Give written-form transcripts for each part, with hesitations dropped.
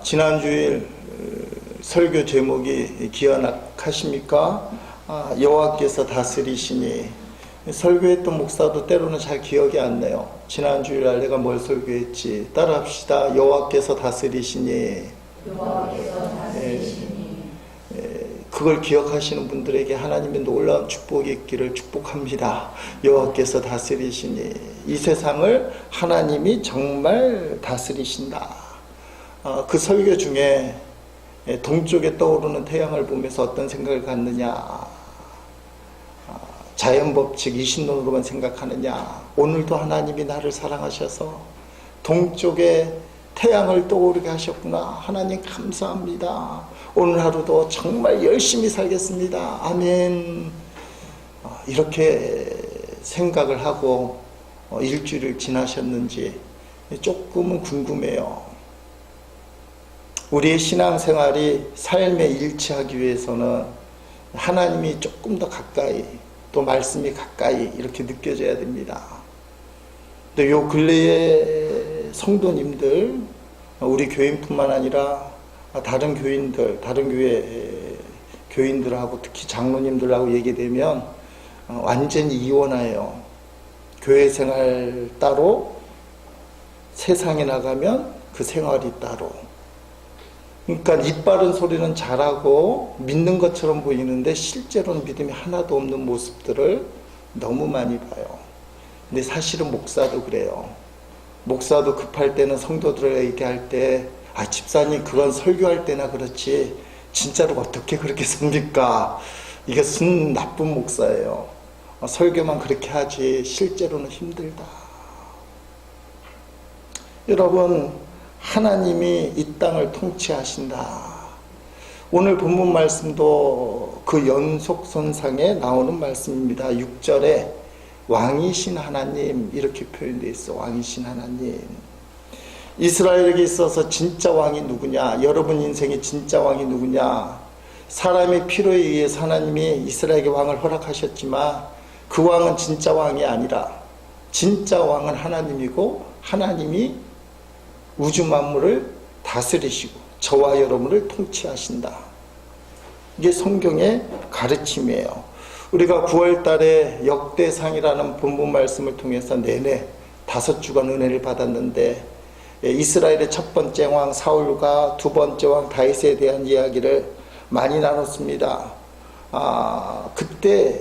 지난주일 설교 제목이 기억하십니까? 여호와께서 다스리시니. 설교했던 목사도 때로는 잘 기억이 안 나요. 지난주일 내가 뭘 설교했지? 따라합시다. 여호와께서 다스리시니. 그걸 기억하시는 분들에게 하나님의 놀라운 축복이 있기를 축복합니다. 여호와께서 다스리시니. 이 세상을 하나님이 정말 다스리신다. 그 설교 중에 동쪽에 떠오르는 태양을 보면서 어떤 생각을 갖느냐? 자연법칙, 이신론으로만 생각하느냐? 오늘도 하나님이 나를 사랑하셔서 동쪽에 태양을 떠오르게 하셨구나. 하나님 감사합니다. 오늘 하루도 정말 열심히 살겠습니다. 아멘. 이렇게 생각을 하고 일주일을 지나셨는지 조금은 궁금해요. 우리의 신앙생활이 삶에 일치하기 위해서는 하나님이 조금 더 가까이, 또 말씀이 가까이 이렇게 느껴져야 됩니다. 근데 요 근래에 성도님들, 우리 교인뿐만 아니라 다른 교인들, 다른 교회 교인들하고 특히 장로님들하고 얘기되면 완전히 이원화해요. 교회 생활 따로, 세상에 나가면 그 생활이 따로. 그러니까 입 바른 소리는 잘하고 믿는 것처럼 보이는데 실제로는 믿음이 하나도 없는 모습들을 너무 많이 봐요. 근데 사실은 목사도 그래요. 목사도 급할 때는 성도들에게 얘기할 때 집사님 그건 설교할 때나 그렇지 진짜로 어떻게 그렇게 삽니까? 이것은 나쁜 목사예요. 설교만 그렇게 하지 실제로는 힘들다. 여러분, 하나님이 이 땅을 통치하신다. 오늘 본문 말씀도 그 연속선상에 나오는 말씀입니다. 6절에 왕이신 하나님 이렇게 표현되어 있어. 왕이신 하나님. 이스라엘에게 있어서 진짜 왕이 누구냐? 여러분 인생의 진짜 왕이 누구냐? 사람의 필요에 의해서 하나님이 이스라엘에게 왕을 허락하셨지만 그 왕은 진짜 왕이 아니라 진짜 왕은 하나님이고 하나님이 우주 만물을 다스리시고 저와 여러분을 통치하신다. 이게 성경의 가르침이에요. 우리가 9월 달에 역대상이라는 본문 말씀을 통해서 내내 5주간 은혜를 받았는데 이스라엘의 첫 번째 왕 사울과 두 번째 왕 다윗에 대한 이야기를 많이 나눴습니다. 그때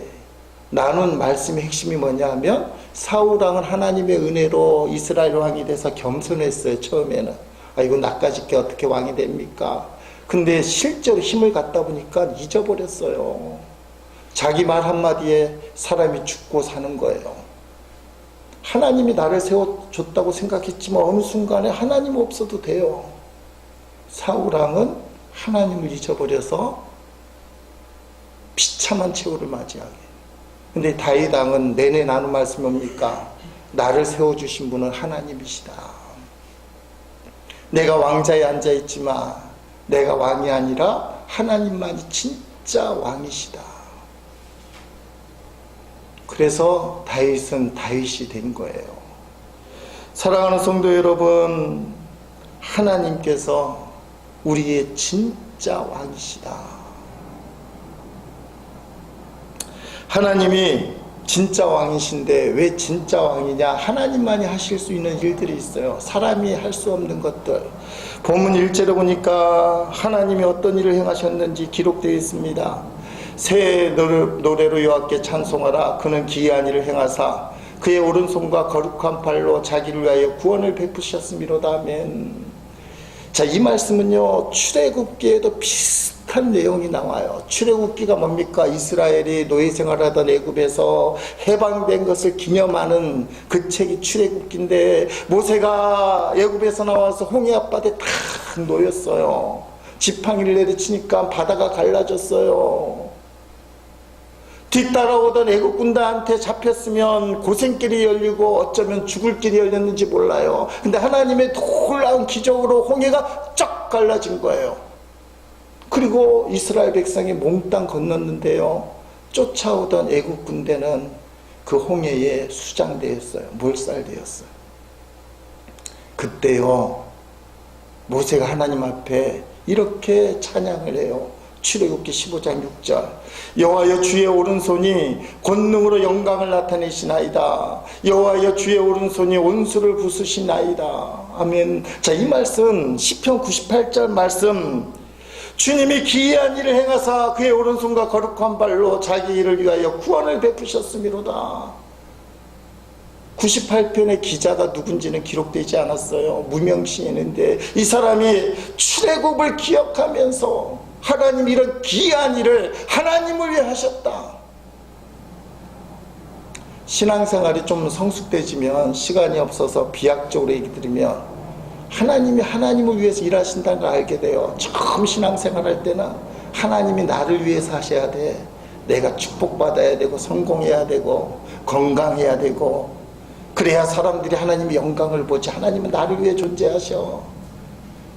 나눈 말씀의 핵심이 뭐냐 하면 사울 왕은 하나님의 은혜로 이스라엘 왕이 돼서 겸손했어요. 처음에는. 이거 나까짓 게 어떻게 왕이 됩니까? 근데 실제로 힘을 갖다 보니까 잊어버렸어요. 자기 말 한마디에 사람이 죽고 사는 거예요. 하나님이 나를 세워줬다고 생각했지만 어느 순간에 하나님 없어도 돼요. 사울 왕은 하나님을 잊어버려서 비참한 최후를 맞이하게. 근데 다윗 왕은 내내 나눈 말씀이 뭡니까? 나를 세워주신 분은 하나님이시다. 내가 왕자에 앉아있지만 내가 왕이 아니라 하나님만이 진짜 왕이시다. 그래서 다윗은 다윗이 된 거예요. 사랑하는 성도 여러분, 하나님께서 우리의 진짜 왕이시다. 하나님이 진짜 왕이신데 왜 진짜 왕이냐? 하나님만이 하실 수 있는 일들이 있어요. 사람이 할 수 없는 것들. 본문 1절에 보니까 하나님이 어떤 일을 행하셨는지 기록되어 있습니다. 새 노래로 여호와께 찬송하라. 그는 기이한 일을 행하사 그의 오른손과 거룩한 팔로 자기를 위하여 구원을 베푸셨음이로다. 아멘. 자, 이 말씀은요 출애굽기에도 비슷한 내용이 나와요. 출애굽기가 뭡니까? 이스라엘이 노예 생활하던 애굽에서 해방된 것을 기념하는 그 책이 출애굽기인데 모세가 애굽에서 나와서 홍해 앞바다에 딱 놓였어요. 지팡이를 내리치니까 바다가 갈라졌어요. 뒤따라오던 애국 군단한테 잡혔으면 고생길이 열리고 어쩌면 죽을 길이 열렸는지 몰라요. 근데 하나님의 놀라운 기적으로 홍해가 쫙 갈라진 거예요. 그리고 이스라엘 백성이 몽땅 건넜는데요, 쫓아오던 애국 군대는 그 홍해에 수장되었어요. 몰살되었어요. 그때요 모세가 하나님 앞에 이렇게 찬양을 해요. 출애굽기 15장 6절. 여호와여 주의 오른손이 권능으로 영광을 나타내시나이다. 여호와여 주의 오른손이 온수를 부수시나이다. 아멘. 자, 이 말씀 시편 98절 말씀, 주님이 기이한 일을 행하사 그의 오른손과 거룩한 발로 자기 일을 위하여 구원을 베푸셨음이로다. 98편의 기자가 누군지는 기록되지 않았어요. 무명시인인데 이 사람이 출애굽을 기억하면서 하나님 이런 기이한 일을 하나님을 위해 하셨다. 신앙생활이 좀 성숙돼지면, 시간이 없어서 비약적으로 얘기 드리면, 하나님이 하나님을 위해서 일하신다는 걸 알게 돼요. 처음 신앙생활 할 때는 하나님이 나를 위해서 하셔야 돼. 내가 축복받아야 되고 성공해야 되고 건강해야 되고, 그래야 사람들이 하나님의 영광을 보지. 하나님은 나를 위해 존재하셔.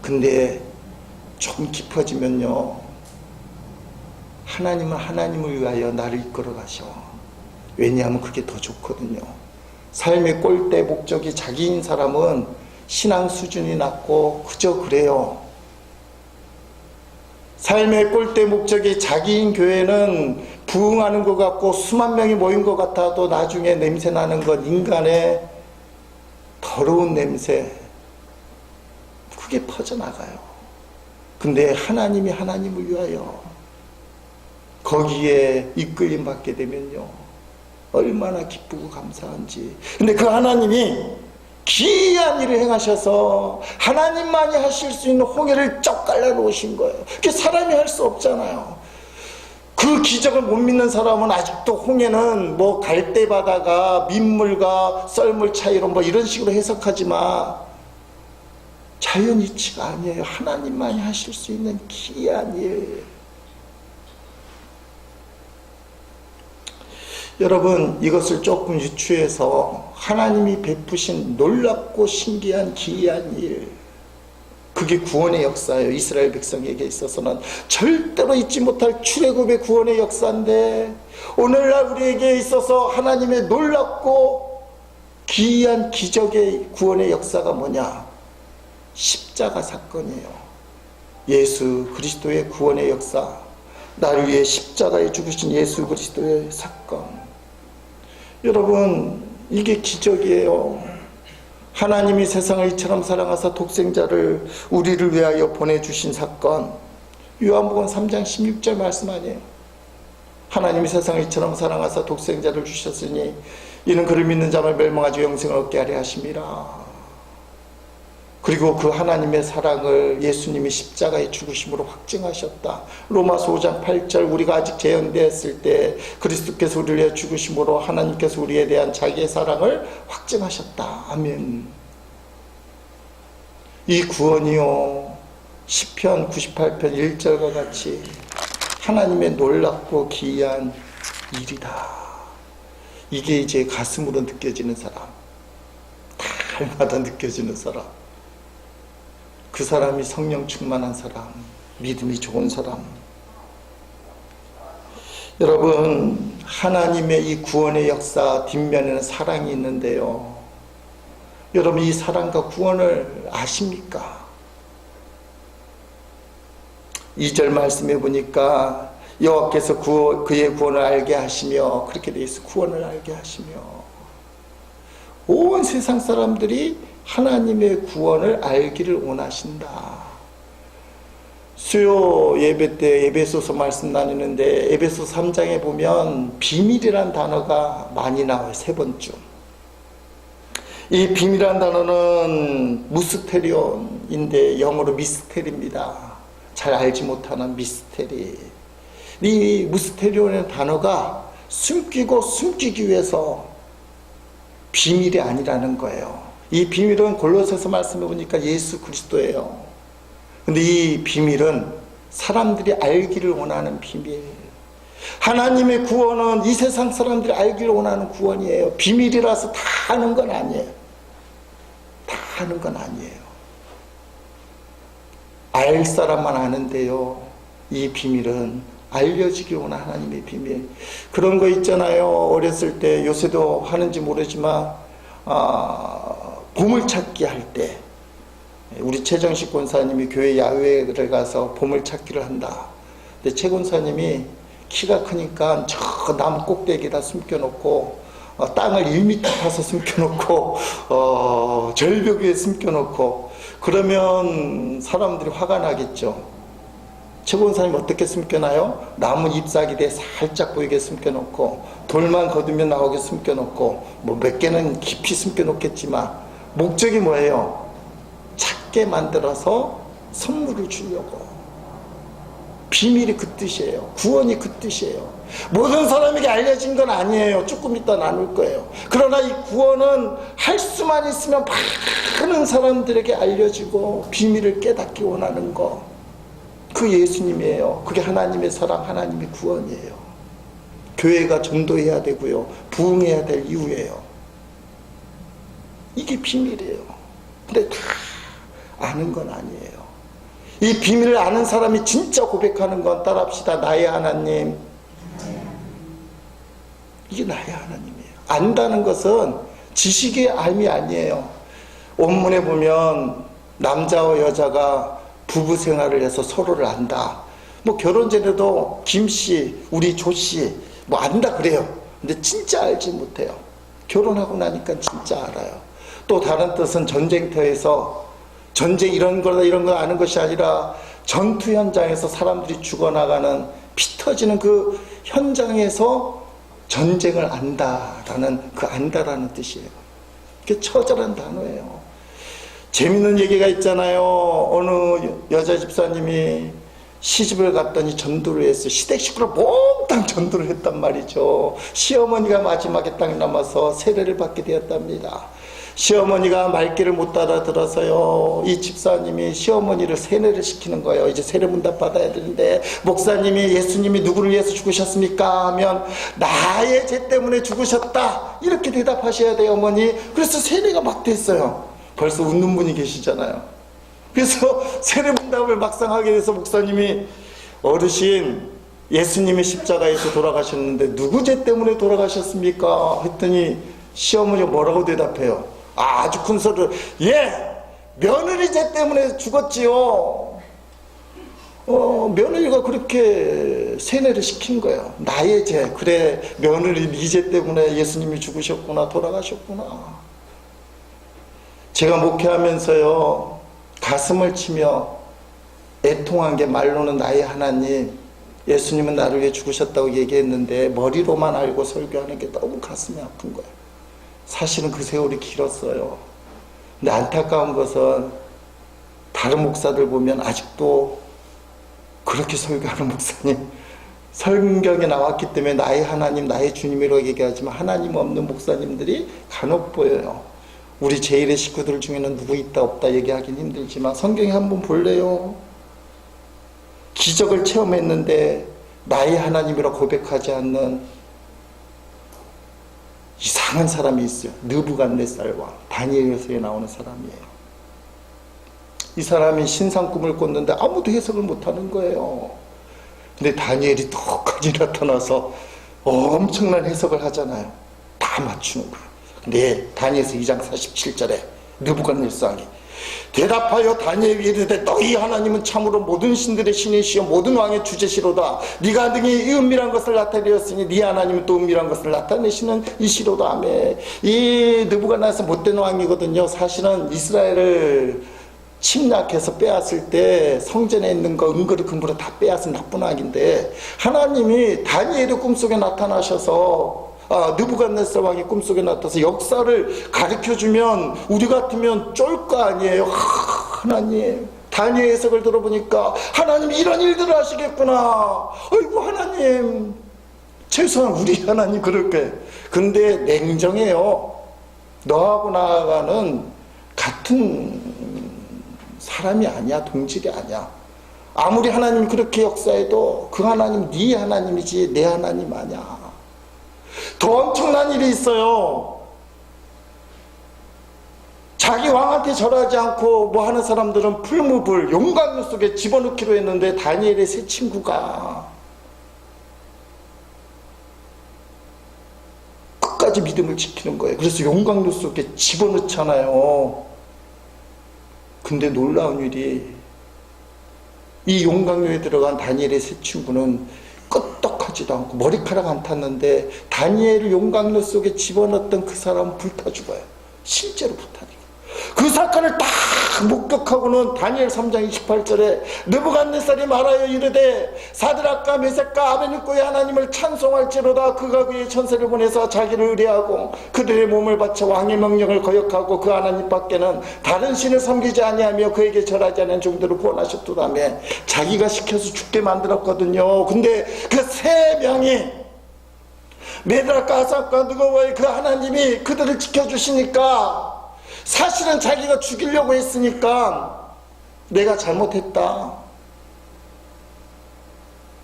근데 좀 깊어지면요, 하나님은 하나님을 위하여 나를 이끌어 가셔. 왜냐하면 그게 더 좋거든요. 삶의 꼴대 목적이 자기인 사람은 신앙 수준이 낮고 그저 그래요. 삶의 꼴대 목적이 자기인 교회는 부흥하는 것 같고 수만 명이 모인 것 같아도 나중에 냄새 나는 건 인간의 더러운 냄새, 그게 퍼져나가요. 근데 하나님이 하나님을 위하여 거기에 이끌림 받게 되면요, 얼마나 기쁘고 감사한지. 근데 그 하나님이 기이한 일을 행하셔서 하나님만이 하실 수 있는 홍해를 쩍 갈라 놓으신 거예요. 그게 사람이 할 수 없잖아요. 그 기적을 못 믿는 사람은 아직도 홍해는 뭐 갈대바다가 민물과 썰물 차이로 뭐 이런 식으로 해석하지만 자연 이치가 아니에요. 하나님만이 하실 수 있는 기이한 일. 여러분, 이것을 조금 유추해서 하나님이 베푸신 놀랍고 신기한 기이한 일, 그게 구원의 역사예요. 이스라엘 백성에게 있어서는 절대로 잊지 못할 출애굽의 구원의 역사인데, 오늘날 우리에게 있어서 하나님의 놀랍고 기이한 기적의 구원의 역사가 뭐냐? 십자가 사건이에요. 예수 그리스도의 구원의 역사, 나를 위해 십자가에 죽으신 예수 그리스도의 사건. 여러분, 이게 기적이에요. 하나님이 세상을 이처럼 사랑하사 독생자를 우리를 위하여 보내주신 사건. 요한복음 3장 16절 말씀 아니에요? 하나님이 세상을 이처럼 사랑하사 독생자를 주셨으니 이는 그를 믿는 자만 멸망하지 영생을 얻게 하려 하심이라. 그리고 그 하나님의 사랑을 예수님이 십자가에 죽으심으로 확증하셨다. 로마서 5장 8절, 우리가 아직 재현되었을 때 그리스도께서 우리를 위해 죽으심으로 하나님께서 우리에 대한 자기의 사랑을 확증하셨다. 아멘. 이 구원이요, 시편 98편 1절과 같이 하나님의 놀랍고 기이한 일이다. 이게 이제 가슴으로 느껴지는 사람, 달마다 느껴지는 사람, 그 사람이 성령 충만한 사람, 믿음이 좋은 사람. 여러분, 하나님의 이 구원의 역사 뒷면에는 사랑이 있는데요, 여러분, 이 사랑과 구원을 아십니까? 2절 말씀해 보니까 여호와께서 그의 구원을 알게 하시며, 그렇게 돼 있어. 구원을 알게 하시며. 온 세상 사람들이 하나님의 구원을 알기를 원하신다. 수요 예배 때 에베소서 말씀 나누는데 에베소 3장에 보면 비밀이란 단어가 많이 나와요. 3번쯤. 이 비밀이란 단어는 무스테리온인데 영어로 미스테리입니다. 잘 알지 못하는 미스테리. 이 무스테리온의 단어가 숨기고 숨기기 위해서 비밀이 아니라는 거예요. 이 비밀은 골로새서 말씀해 보니까 예수 그리스도예요. 근데 이 비밀은 사람들이 알기를 원하는 비밀. 하나님의 구원은 이 세상 사람들이 알기를 원하는 구원이에요. 비밀이라서 다 아는 건 아니에요. 다 아는 건 아니에요. 알 사람만 아는데요, 이 비밀은 알려지길 원하는 하나님의 비밀. 그런 거 있잖아요. 어렸을 때, 요새도 하는지 모르지만 보물찾기 할 때 우리 최정식 권사님이 교회 야외를 가서 보물찾기를 한다. 근데 최 권사님이 키가 크니까 저 나무 꼭대기에다 숨겨놓고 땅을 1m 파서 숨겨놓고 절벽 위에 숨겨놓고 그러면 사람들이 화가 나겠죠. 최 권사님 어떻게 숨겨놔요? 나무 잎사귀에 살짝 보이게 숨겨놓고 돌만 거두면 나오게 숨겨놓고 뭐 몇 개는 깊이 숨겨놓겠지만 목적이 뭐예요? 찾게 만들어서 선물을 주려고. 비밀이 그 뜻이에요. 구원이 그 뜻이에요. 모든 사람에게 알려진 건 아니에요. 조금 이따 나눌 거예요. 그러나 이 구원은 할 수만 있으면 많은 사람들에게 알려지고 비밀을 깨닫기 원하는 거. 그 예수님이에요. 그게 하나님의 사랑, 하나님의 구원이에요. 교회가 전도해야 되고요. 부흥해야 될 이유예요. 이게 비밀이에요. 근데 다 아는 건 아니에요. 이 비밀을 아는 사람이 진짜 고백하는 건 따라합시다. 나의 하나님. 이게 나의 하나님이에요. 안다는 것은 지식의 알미 아니에요. 원문에 보면 남자와 여자가 부부 생활을 해서 서로를 안다. 뭐 결혼 전에도 김씨, 우리 조씨 뭐 안다 그래요. 근데 진짜 알지 못해요. 결혼하고 나니까 진짜 알아요. 또 다른 뜻은 전쟁터에서 전쟁 이런 거다 이런 거 아는 것이 아니라 전투 현장에서 사람들이 죽어나가는 피 터지는 그 현장에서 전쟁을 안다라는 그 안다라는 뜻이에요. 그게 처절한 단어예요. 재밌는 얘기가 있잖아요. 어느 여자 집사님이 시집을 갔더니 전도를 했어요. 시댁 식구를 몽땅 전도를 했단 말이죠. 시어머니가 마지막에 딱 남아서 세례를 받게 되었답니다. 시어머니가 말귀를 못 알아들어서요. 이 집사님이 시어머니를 세례를 시키는 거예요. 이제 세례문답 받아야 되는데 목사님이 예수님이 누구를 위해서 죽으셨습니까? 하면 나의 죄 때문에 죽으셨다. 이렇게 대답하셔야 돼요, 어머니. 그래서 세례가 막 됐어요. 벌써 웃는 분이 계시잖아요. 그래서 세례문답을 막상 하게 돼서 목사님이 어르신 예수님의 십자가에서 돌아가셨는데 누구 죄 때문에 돌아가셨습니까? 했더니 시어머니가 뭐라고 대답해요? 아주 큰 소리를 며느리 죄 때문에 죽었지요. 며느리가 그렇게 세뇌를 시킨 거예요. 나의 죄. 그래 며느리 네 죄 때문에 예수님이 죽으셨구나 돌아가셨구나. 제가 목회하면서요 가슴을 치며 애통한 게 말로는 나의 하나님 예수님은 나를 위해 죽으셨다고 얘기했는데 머리로만 알고 설교하는 게 너무 가슴이 아픈 거예요. 사실은 그 세월이 길었어요. 근데 안타까운 것은 다른 목사들 보면 아직도 그렇게 설교하는 목사님, 성경에 나왔기 때문에 나의 하나님, 나의 주님이라고 얘기하지만 하나님 없는 목사님들이 간혹 보여요. 우리 제1의 식구들 중에는 누구 있다 없다 얘기하긴 힘들지만 성경에 한번 볼래요? 기적을 체험했는데 나의 하나님이라고 고백하지 않는 이상한 사람이 있어요. 느부갓네살 왕, 다니엘서에 나오는 사람이에요. 이 사람이 신상 꿈을 꿨는데 아무도 해석을 못하는 거예요. 근데 다니엘이 똑같이 나타나서 엄청난 해석을 하잖아요. 다 맞추는 거예요. 근데 다니엘서 2장 47절에 느부갓네살이 대답하여 다니엘에게 이르되 너희 하나님은 참으로 모든 신들의 신이시여 모든 왕의 주제시로다. 네가 능히 이 은밀한 것을 나타내었으니 네 하나님은 또 은밀한 것을 나타내시는 이시로다 하며 이 느부갓네살 못된 왕이거든요. 사실은 이스라엘을 침략해서 빼앗을 때 성전에 있는 거 은그릇 금그릇 다 빼앗은 나쁜 왕인데 하나님이 다니엘의 꿈속에 나타나셔서 느부갓네살 왕이 꿈속에 나타나서 역사를 가르쳐주면 우리 같으면 쫄 거 아니에요. 하나님 다니엘 해석을 들어보니까 하나님이 이런 일들을 하시겠구나. 어이구 하나님 최소한 우리 하나님 그럴 거예요. 근데 냉정해요. 너하고 나아가는 같은 사람이 아니야. 동질이 아니야. 아무리 하나님 그렇게 역사해도 그 하나님 네 하나님이지 내 하나님 아니야. 더 엄청난 일이 있어요. 자기 왕한테 절하지 않고 뭐 하는 사람들은 풀무불 용광로 속에 집어넣기로 했는데 다니엘의 세 친구가 끝까지 믿음을 지키는 거예요. 그래서 용광로 속에 집어넣잖아요. 근데 놀라운 일이 이 용광로에 들어간 다니엘의 세 친구는 끄떡하지도 않고 머리카락 안 탔는데 다니엘을 용광로 속에 집어넣었던 그 사람은 불타 죽어요. 실제로 불타 죽어요. 그 사건을 딱 목격하고는 다니엘 3장 28절에 느부갓네살이 말하여 이르되 사드락과 메삭과 아베느고의 하나님을 찬송할지로다. 그가 그의 천사를 보내서 자기를 의뢰하고 그들의 몸을 바쳐 왕의 명령을 거역하고 그 하나님 밖에는 다른 신을 섬기지 아니하며 그에게 절하지 않은 종들을 구원하셨도다며 자기가 시켜서 죽게 만들었거든요. 근데 그 세 명이 메드락과 아삭과 느고바의 그 하나님이 그들을 지켜주시니까 사실은 자기가 죽이려고 했으니까 내가 잘못했다.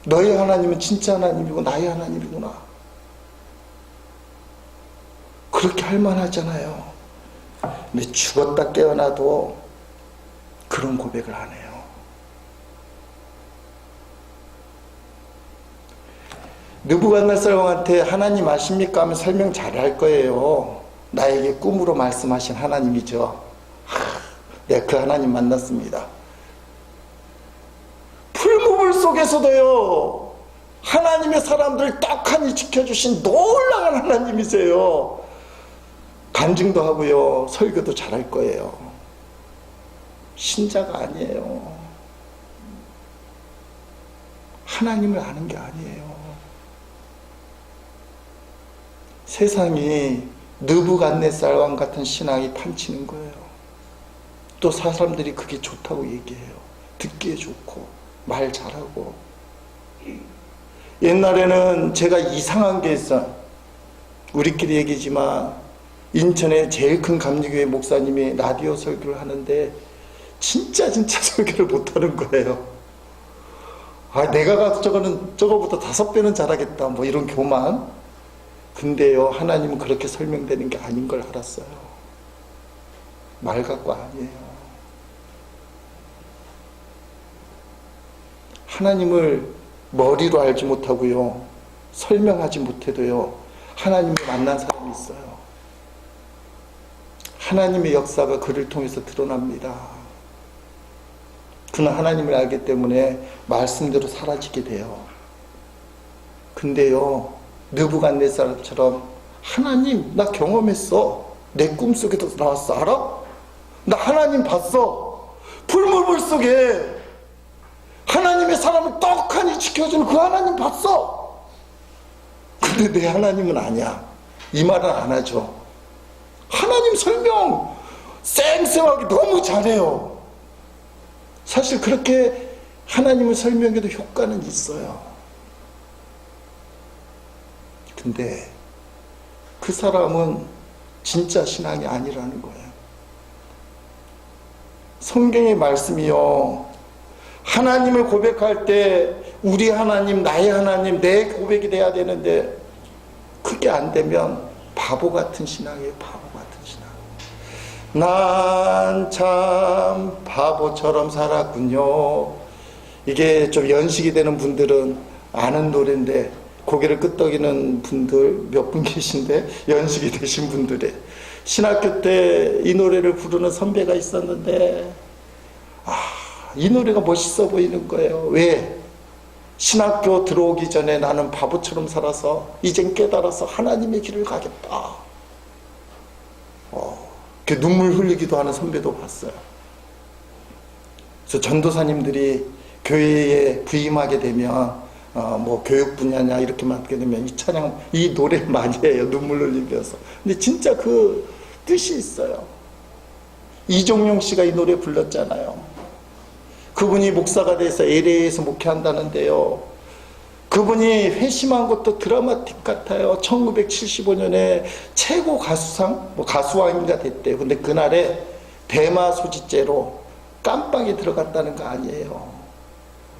너의 하나님은 진짜 하나님이고 나의 하나님이구나. 그렇게 할 만하잖아요. 근데 죽었다 깨어나도 그런 고백을 안 해요. 느부갓네살 왕한테 하나님 아십니까 하면 설명 잘할 거예요. 나에게 꿈으로 말씀하신 하나님이죠. 내가 그 하나님 만났습니다. 풀무불 속에서도요 하나님의 사람들을 떡하니 지켜주신 놀라운 하나님이세요. 간증도 하고요 설교도 잘할 거예요. 신자가 아니에요. 하나님을 아는 게 아니에요. 세상이 느부갓네살 왕 같은 신앙이 판치는 거예요. 또 사람들이 그게 좋다고 얘기해요. 듣기에 좋고 말 잘하고. 옛날에는 제가 이상한 게 있어요. 우리끼리 얘기지만 인천에 제일 큰 감리교회 목사님이 라디오 설교를 하는데 진짜 설교를 못하는 거예요. 내가 가서 저거보다 5배는 잘하겠다 뭐 이런 교만. 근데요 하나님은 그렇게 설명되는 게 아닌 걸 알았어요. 말 갖고 아니에요. 하나님을 머리로 알지 못하고요 설명하지 못해도요 하나님을 만난 사람이 있어요. 하나님의 역사가 그를 통해서 드러납니다. 그는 하나님을 알기 때문에 말씀대로 사라지게 돼요. 근데요 느부갓네살처럼 하나님 나 경험했어. 내 꿈속에도 나왔어. 알아? 나 하나님 봤어. 풀무불 속에 하나님의 사람을 떡하니 지켜주는 그 하나님 봤어. 근데 내 하나님은 아니야. 이 말은 안 하죠. 하나님 설명 쌩쌩하게 너무 잘해요. 사실 그렇게 하나님을 설명해도 효과는 있어요. 근데 그 사람은 진짜 신앙이 아니라는 거예요. 성경의 말씀이요 하나님을 고백할 때 우리 하나님, 나의 하나님, 내 고백이 돼야 되는데 그게 안 되면 바보 같은 신앙이에요. 바보 같은 신앙. 난 참 바보처럼 살았군요. 이게 좀 연식이 되는 분들은 아는 노래인데 고개를 끄덕이는 분들 몇 분 계신데 연식이 되신 분들의 신학교 때 이 노래를 부르는 선배가 있었는데 이 노래가 멋있어 보이는 거예요. 왜? 신학교 들어오기 전에 나는 바보처럼 살아서 이젠 깨달아서 하나님의 길을 가겠다. 눈물 흘리기도 하는 선배도 봤어요. 그래서 전도사님들이 교회에 부임하게 되면 뭐 교육 분야냐 이렇게 맡게 되면 이 찬양, 이 노래를 많이 해요. 눈물 흘리면서. 근데 진짜 그 뜻이 있어요. 이종용 씨가 이 노래 불렀잖아요. 그분이 목사가 돼서 LA에서 목회한다는데요. 그분이 회심한 것도 드라마틱 같아요. 1975년에 최고 가수상, 뭐 가수왕인가 됐대요. 근데 그날에 대마소지죄로 깜빵에 들어갔다는 거 아니에요.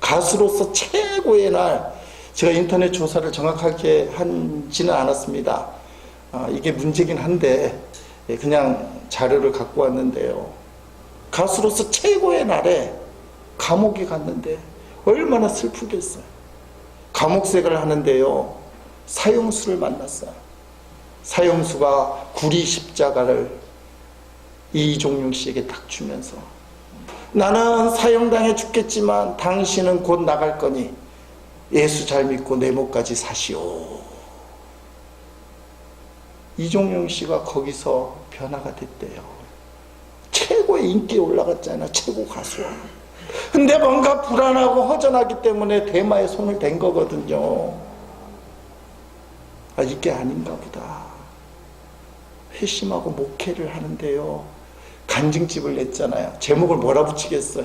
가수로서 최고의 날, 제가 인터넷 조사를 정확하게 하지는 않았습니다. 이게 문제긴 한데 그냥 자료를 갖고 왔는데요. 가수로서 최고의 날에 감옥에 갔는데 얼마나 슬프겠어요. 감옥 생활을 하는데요. 사형수를 만났어요. 사형수가 구리 십자가를 이종용 씨에게 딱 주면서 나는 사형당해 죽겠지만 당신은 곧 나갈 거니 예수 잘 믿고 내 목까지 사시오. 이종용 씨가 거기서 변화가 됐대요. 최고의 인기에 올라갔잖아. 최고 가수와. 근데 뭔가 불안하고 허전하기 때문에 대마에 손을 댄 거거든요. 아, 이게 아닌가 보다. 회심하고 목회를 하는데요, 간증집을 냈잖아요. 제목을 뭐라 붙이겠어요?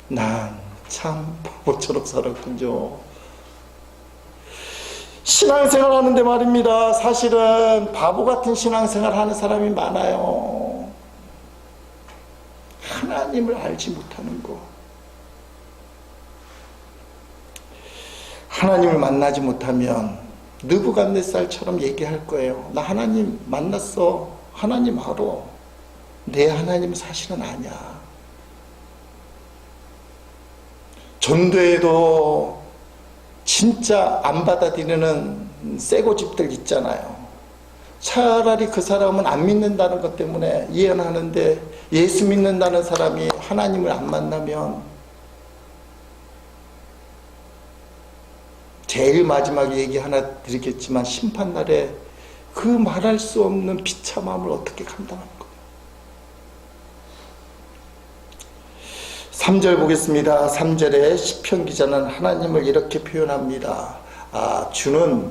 난 참 바보처럼 살았군요. 신앙생활 하는데 말입니다, 사실은 바보 같은 신앙생활 하는 사람이 많아요. 하나님을 알지 못하는 거, 하나님을 만나지 못하면 느부갓네살처럼 얘기할 거예요. 나 하나님 만났어. 하나님 알아. 내 하나님은 사실은 아니야. 전도에도 진짜 안 받아들이는 쇠고집들 있잖아요. 차라리 그 사람은 안 믿는다는 것 때문에 이해하는데, 예수 믿는다는 사람이 하나님을 안 만나면, 제일 마지막 얘기 하나 드리겠지만, 심판날에 그 말할 수 없는 비참함을 어떻게 감당할 거예요? 3절 보겠습니다. 3절에 시편 기자는 하나님을 이렇게 표현합니다. 주는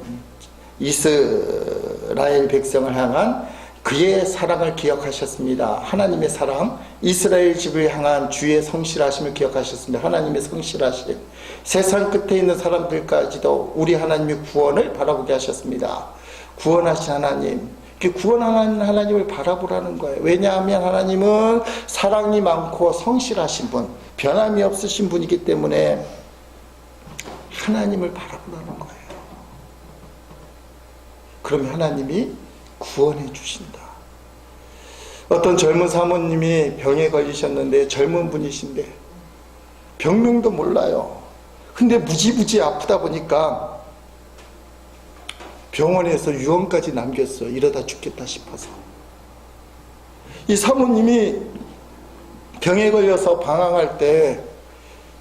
이스라엘 백성을 향한 그의 사랑을 기억하셨습니다. 하나님의 사랑, 이스라엘 집을 향한 주의 성실하심을 기억하셨습니다. 하나님의 성실하심, 세상 끝에 있는 사람들까지도 우리 하나님의 구원을 바라보게 하셨습니다. 구원하신 하나님, 구원하는 하나님을 바라보라는 거예요. 왜냐하면 하나님은 사랑이 많고 성실하신 분, 변함이 없으신 분이기 때문에 하나님을 바라보라는 거예요. 그러면 하나님이 구원해 주신다. 어떤 젊은 사모님이 병에 걸리셨는데, 젊은 분이신데 병명도 몰라요. 근데 무지무지 아프다 보니까 병원에서 유언까지 남겼어요. 이러다 죽겠다 싶어서. 이 사모님이 병에 걸려서 방황할 때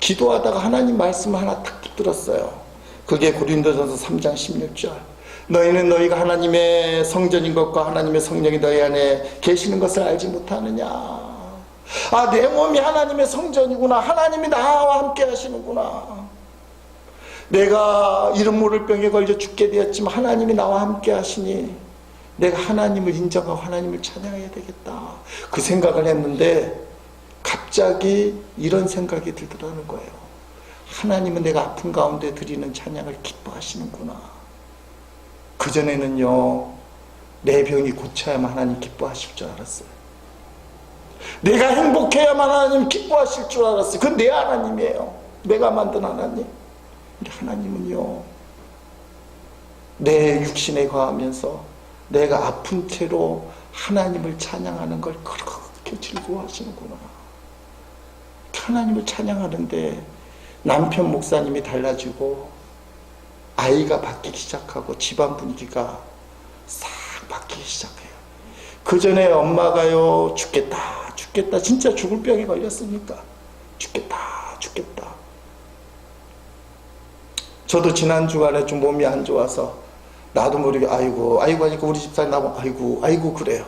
기도하다가 하나님 말씀 하나 탁 붙들었어요. 그게 고린도전서 3장 16절. 너희는 너희가 하나님의 성전인 것과 하나님의 성령이 너희 안에 계시는 것을 알지 못하느냐. 내 몸이 하나님의 성전이구나. 하나님이 나와 함께 하시는구나. 내가 이름 모를 병에 걸려 죽게 되었지만 하나님이 나와 함께 하시니 내가 하나님을 인정하고 하나님을 찬양해야 되겠다. 그 생각을 했는데 갑자기 이런 생각이 들더라는 거예요. 하나님은 내가 아픈 가운데 드리는 찬양을 기뻐하시는구나. 그전에는요, 내 병이 고쳐야만 하나님 기뻐하실 줄 알았어요. 내가 행복해야만 하나님 기뻐하실 줄 알았어요. 그건 내 하나님이에요. 내가 만든 하나님. 근데 하나님은요, 내 육신에 거하면서 내가 아픈 채로 하나님을 찬양하는 걸 그렇게 즐거워하시는구나. 하나님을 찬양하는데 남편 목사님이 달라지고 아이가 바뀌기 시작하고 집안 분위기가 싹 바뀌기 시작해요. 그 전에 엄마가요, 죽겠다 진짜 죽을 병에 걸렸으니까 죽겠다 저도 지난 주간에 좀 몸이 안 좋아서 나도 모르게 아이고 하니까 우리 집사님 나보고 아이고 그래요.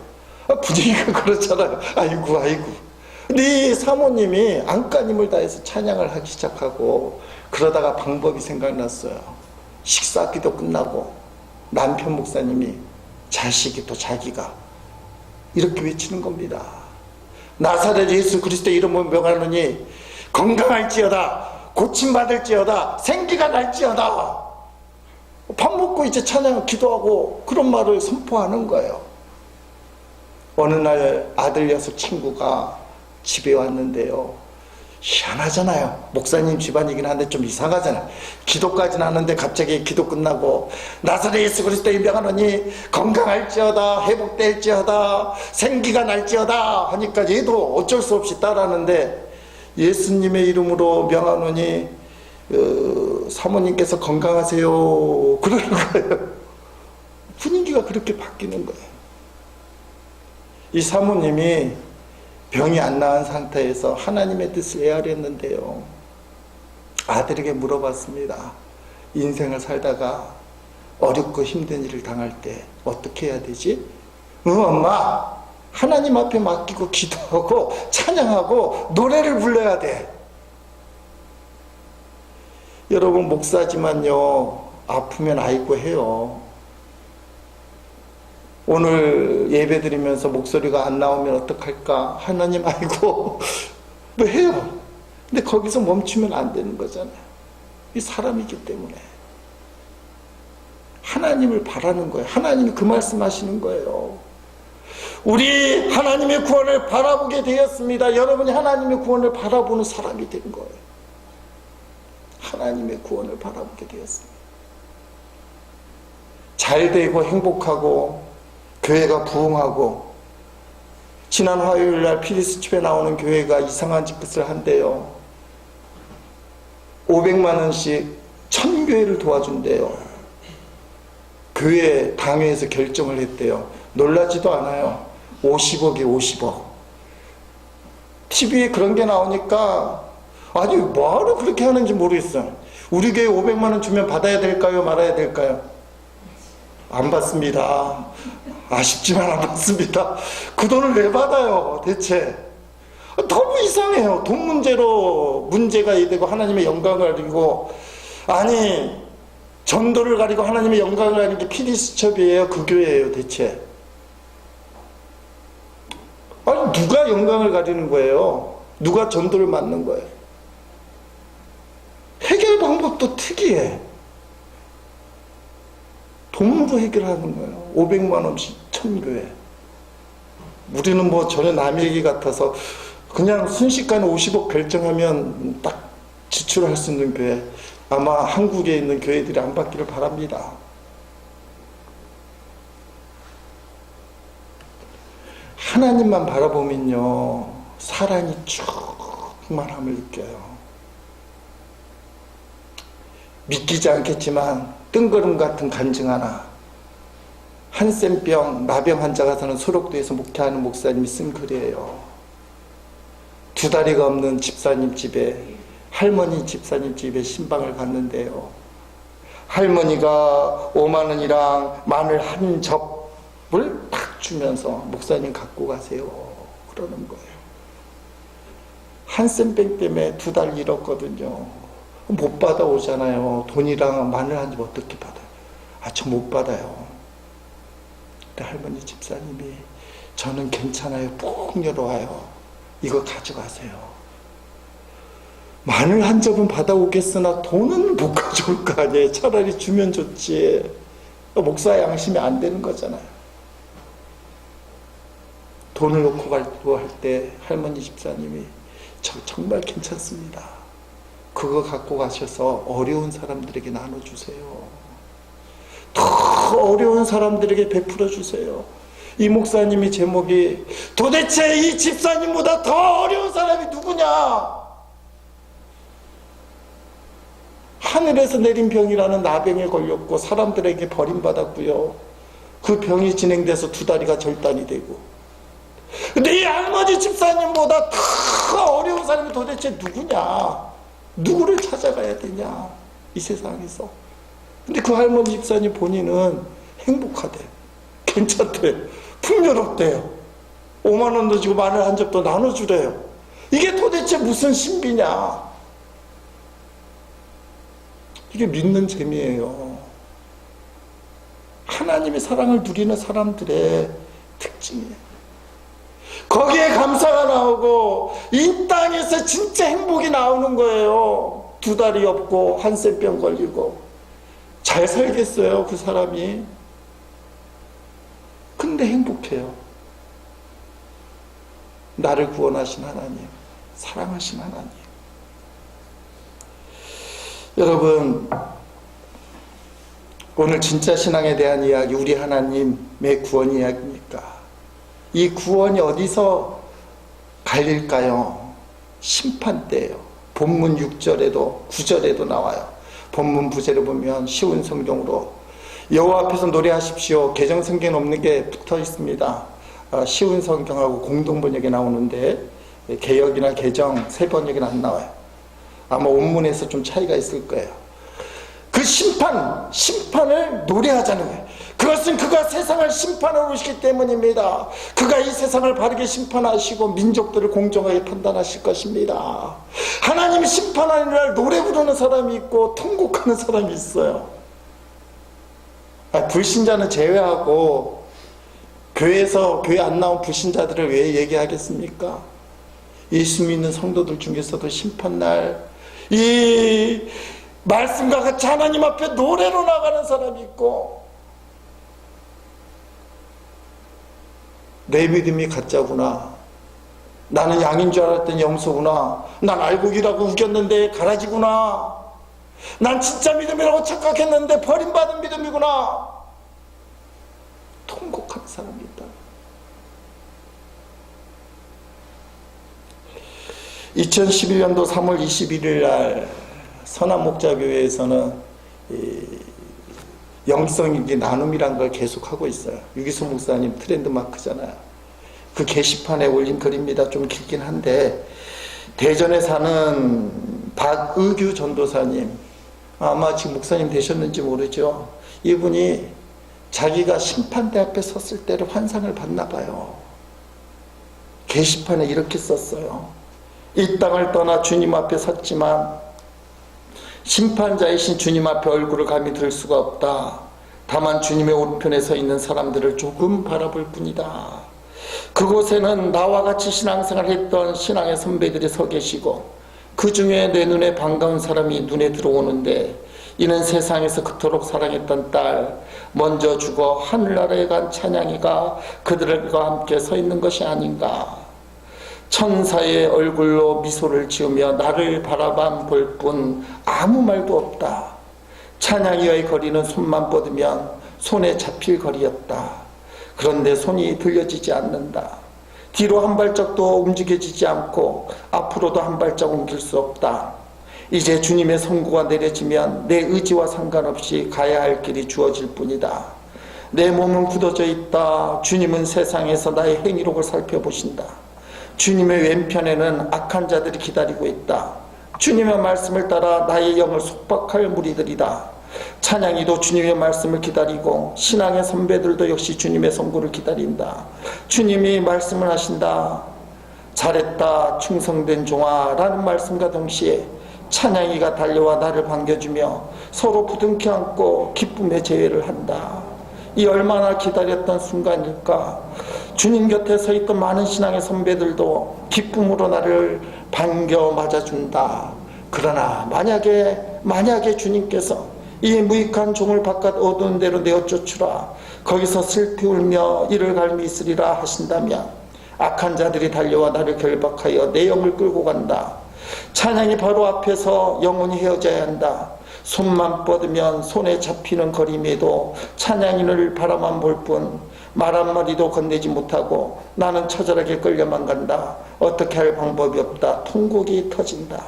분위기가 그렇잖아요. 아이고. 근데 이 사모님이 안간힘을 다해서 찬양을 하기 시작하고, 그러다가 방법이 생각났어요. 식사 기도 끝나고 남편 목사님이 자식이 또 자기가 이렇게 외치는 겁니다. 나사렛 예수 그리스도 이름으로 명하노니 건강할지어다, 고침받을지어다, 생기가 날지어다. 밥 먹고 이제 찬양 기도하고 그런 말을 선포하는 거예요. 어느 날 아들 녀석 친구가 집에 왔는데요, 희한하잖아요. 목사님 집안이긴 한데 좀 이상하잖아요. 기도까지는 하는데 갑자기 기도 끝나고 나사렛 예수 그리스도의 명하노니 건강할지어다, 회복될지어다, 생기가 날지어다 하니까 얘도 어쩔 수 없이 따라하는데, 예수님의 이름으로 명하노니 사모님께서 건강하세요 그러는 거예요. 분위기가 그렇게 바뀌는 거예요. 이 사모님이 병이 안 나은 상태에서 하나님의 뜻을 헤아렸는데요. 아들에게 물어봤습니다. 인생을 살다가 어렵고 힘든 일을 당할 때 어떻게 해야 되지? 엄마, 하나님 앞에 맡기고 기도하고 찬양하고 노래를 불러야 돼. 여러분, 목사지만요, 아프면 아이고 해요. 오늘 예배 드리면서 목소리가 안 나오면 어떡할까? 하나님 아이고 뭐 해요. 근데 거기서 멈추면 안 되는 거잖아요. 이 사람이기 때문에 하나님을 바라는 거예요. 하나님이 그 말씀하시는 거예요. 우리 하나님의 구원을 바라보게 되었습니다. 여러분이 하나님의 구원을 바라보는 사람이 된 거예요. 하나님의 구원을 바라보게 되었습니다. 잘 되고 행복하고 교회가 부흥하고, 지난 화요일날 피리스집에 나오는 교회가 이상한 짓을 한대요. 500만 원씩 1000교회를 도와준대요. 교회 당회에서 결정을 했대요. 놀라지도 않아요. 50억이 50억. TV에 그런 게 나오니까 아니 뭐하러 그렇게 하는지 모르겠어요. 우리 교회 500만 원 주면 받아야 될까요? 말아야 될까요? 안 받습니다. 아쉽지만 안 받습니다. 그 돈을 왜 받아요 대체? 너무 이상해요. 돈 문제로 문제가 되고 하나님의 영광을 가리고, 아니 전도를 가리고 하나님의 영광을 가리는 게 피디수첩이에요? 그 교회예요 대체? 아니 누가 영광을 가리는 거예요? 누가 전도를 맡는 거예요? 해결 방법도 특이해. 돈으로 해결하는 거예요. 500만 원씩 1000교회. 우리는 뭐 전혀 남 얘기 같아서 그냥 순식간에 50억 결정하면 딱 지출할 수 있는 교회, 아마 한국에 있는 교회들이 안 받기를 바랍니다. 하나님만 바라보면요, 사랑이 충만함을 느껴요. 믿기지 않겠지만 뜬구름 같은 간증 하나. 한센병 나병 환자가 사는 소록도에서 목회하는 목사님이 쓴 글이에요. 2다리가 없는 집사님 집에, 할머니 집사님 집에 신방을 갔는데요, 할머니가 5만 원이랑 마늘 한 접을 딱 주면서 목사님 갖고 가세요 그러는 거예요. 한센병 때문에 2달 잃었거든요. 못 받아오잖아요. 돈이랑 마늘 한 집 어떻게 받아요? 저 못 받아요. 근데 할머니 집사님이 저는 괜찮아요. 풍요로워요. 이거 가져가세요. 마늘 한 접은 받아오겠으나 돈은 못 가져올 거 아니에요. 차라리 주면 좋지. 목사의 양심이 안 되는 거잖아요. 돈을 놓고 가려고 할 때 할머니 집사님이 저 정말 괜찮습니다. 그거 갖고 가셔서 어려운 사람들에게 나눠주세요. 더 어려운 사람들에게 베풀어 주세요. 이 목사님이 제목이 도대체 이 집사님보다 더 어려운 사람이 누구냐? 하늘에서 내린 병이라는 나병에 걸렸고 사람들에게 버림받았고요. 그 병이 진행돼서 2다리가 절단이 되고, 근데 이 할머니 집사님보다 더 어려운 사람이 도대체 누구냐? 누구를 찾아가야 되냐 이 세상에서. 근데 그 할머니 집사님 본인은 행복하대, 괜찮대, 풍요롭대요. 5만 원도 주고 마늘 한 접도 나눠주래요. 이게 도대체 무슨 신비냐? 이게 믿는 재미예요. 하나님의 사랑을 누리는 사람들의 특징이에요. 거기에 감사가 나오고 이 땅에서 진짜 행복이 나오는 거예요. 2다리 없고 한센병 걸리고 잘 살겠어요 그 사람이? 근데 행복해요. 나를 구원하신 하나님, 사랑하신 하나님. 여러분, 오늘 진짜 신앙에 대한 이야기, 우리 하나님의 구원 이야기입니까? 이 구원이 어디서 갈릴까요? 심판 때예요. 본문 6절에도 9절에도 나와요. 본문 부제를 보면 쉬운 성경으로 여호와 앞에서 노래하십시오. 개정 성경에 없는 게 붙어 있습니다. 쉬운 성경하고 공동 번역에 나오는데 개역이나 개정 새 번역에는 안 나와요. 아마 원문에서 좀 차이가 있을 거예요. 그 심판을 노래하자는 거예요. 그것은 그가 세상을 심판하러 오시기 때문입니다. 그가 이 세상을 바르게 심판하시고 민족들을 공정하게 판단하실 것입니다. 하나님이 심판하는 날 노래 부르는 사람이 있고 통곡하는 사람이 있어요. 불신자는 제외하고 교회에서 교회 안 나온 불신자들을 왜 얘기하겠습니까? 예수 믿는 성도들 중에서도 심판날 이 말씀과 같이 하나님 앞에 노래로 나가는 사람이 있고, 내 믿음이 가짜구나, 나는 양인 줄 알았더니 염소구나, 난 알고기라고 우겼는데 가라지구나, 난 진짜 믿음이라고 착각했는데 버림받은 믿음이구나, 통곡하는 사람이 있다. 2011년도 3월 21일 날 선한목자교회에서는 영성일기 나눔이란 걸 계속하고 있어요. 유기수 목사님 트렌드 마크잖아요. 그 게시판에 올린 글입니다. 좀 길긴 한데, 대전에 사는 박의규 전도사님, 아마 지금 목사님 되셨는지 모르죠. 이분이 자기가 심판대 앞에 섰을 때를 환상을 봤나 봐요. 게시판에 이렇게 썼어요. 이 땅을 떠나 주님 앞에 섰지만 심판자이신 주님 앞에 얼굴을 감히 들 수가 없다. 다만 주님의 오른편에 서 있는 사람들을 조금 바라볼 뿐이다. 그곳에는 나와 같이 신앙생활을 했던 신앙의 선배들이 서 계시고, 그 중에 내 눈에 반가운 사람이 눈에 들어오는데, 이는 세상에서 그토록 사랑했던 딸, 먼저 죽어 하늘나라에 간 찬양이가 그들과 함께 서 있는 것이 아닌가. 천사의 얼굴로 미소를 지으며 나를 바라만 볼 뿐 아무 말도 없다. 찬양이와의 거리는 손만 뻗으면 손에 잡힐 거리였다. 그런데 손이 들려지지 않는다. 뒤로 한 발짝도 움직여지지 않고 앞으로도 한 발짝 옮길 수 없다. 이제 주님의 선고가 내려지면 내 의지와 상관없이 가야 할 길이 주어질 뿐이다. 내 몸은 굳어져 있다. 주님은 세상에서 나의 행위록을 살펴보신다. 주님의 왼편에는 악한 자들이 기다리고 있다. 주님의 말씀을 따라 나의 영을 속박할 무리들이다. 찬양이도 주님의 말씀을 기다리고, 신앙의 선배들도 역시 주님의 선고를 기다린다. 주님이 말씀을 하신다. 잘했다 충성된 종아 라는 말씀과 동시에 찬양이가 달려와 나를 반겨주며 서로 부둥켜 안고 기쁨의 제외를 한다. 이 얼마나 기다렸던 순간일까. 주님 곁에 서 있던 많은 신앙의 선배들도 기쁨으로 나를 반겨 맞아준다. 그러나 만약에 주님께서 이 무익한 종을 바깥 어두운 데로 내어 쫓으라, 거기서 슬피 울며 이를 갈미 있으리라 하신다면, 악한 자들이 달려와 나를 결박하여 내 영을 끌고 간다. 찬양이 바로 앞에서 영원히 헤어져야 한다. 손만 뻗으면 손에 잡히는 거림에도 찬양인을 바라만 볼 뿐 말 한마디도 건네지 못하고 나는 처절하게 끌려만 간다. 어떻게 할 방법이 없다. 통곡이 터진다.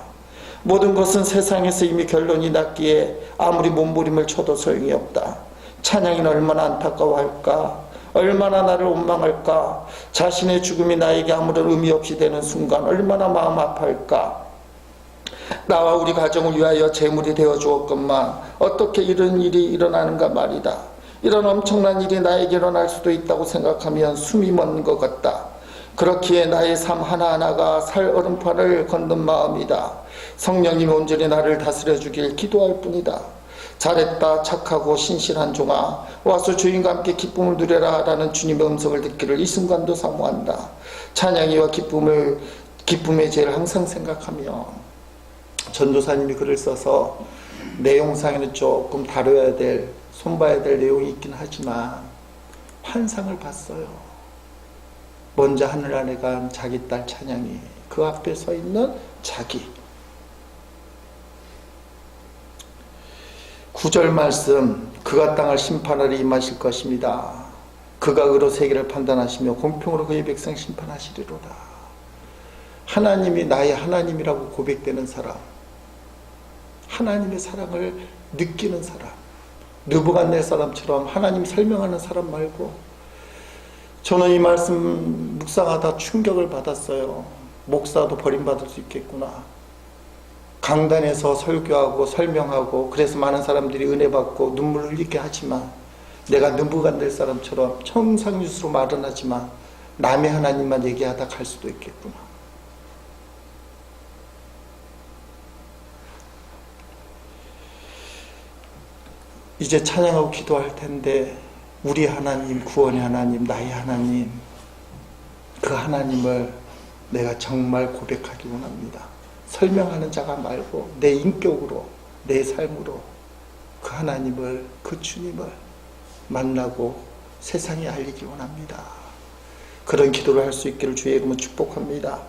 모든 것은 세상에서 이미 결론이 났기에 아무리 몸부림을 쳐도 소용이 없다. 찬양이는 얼마나 안타까워할까. 얼마나 나를 원망할까. 자신의 죽음이 나에게 아무런 의미 없이 되는 순간 얼마나 마음 아파할까. 나와 우리 가정을 위하여 재물이 되어 주었건만 어떻게 이런 일이 일어나는가 말이다. 이런 엄청난 일이 나에게 일어날 수도 있다고 생각하면 숨이 멎는 것 같다. 그렇기에 나의 삶 하나하나가 살 얼음판을 걷는 마음이다. 성령님 온전히 나를 다스려 주길 기도할 뿐이다. 잘했다 착하고 신실한 종아, 와서 주인과 함께 기쁨을 누려라 라는 주님의 음성을 듣기를 이 순간도 사모한다. 찬양이와 기쁨의 죄를 항상 생각하며, 전도사님이 글을 써서 내용상에는 조금 다뤄야 될, 손봐야 될 내용이 있긴 하지만 환상을 봤어요. 먼저 하늘나라에 간 자기 딸 찬양이, 그 앞에 서 있는 자기. 9절 말씀, 그가 땅을 심판하러 임하실 것입니다. 그가 의로 세계를 판단하시며 공평으로 그의 백성 심판하시리로다. 하나님이 나의 하나님이라고 고백되는 사람, 하나님의 사랑을 느끼는 사람, 느부갓네살처럼 하나님 설명하는 사람 말고 저는 이 말씀 묵상하다 충격을 받았어요. 목사도 버림받을 수 있겠구나. 강단에서 설교하고 설명하고 그래서 많은 사람들이 은혜 받고 눈물을 흘리게 하지만 내가 느부갓네살 사람처럼 청상유수로 말은 하지만 남의 하나님만 얘기하다 갈 수도 있겠구나. 이제 찬양하고 기도할 텐데 우리 하나님, 구원의 하나님, 나의 하나님, 그 하나님을 내가 정말 고백하기 원합니다. 설명하는 자가 말고 내 인격으로, 내 삶으로 그 하나님을, 그 주님을 만나고 세상에 알리기 원합니다. 그런 기도를 할 수 있기를 주의 이름으로 축복합니다.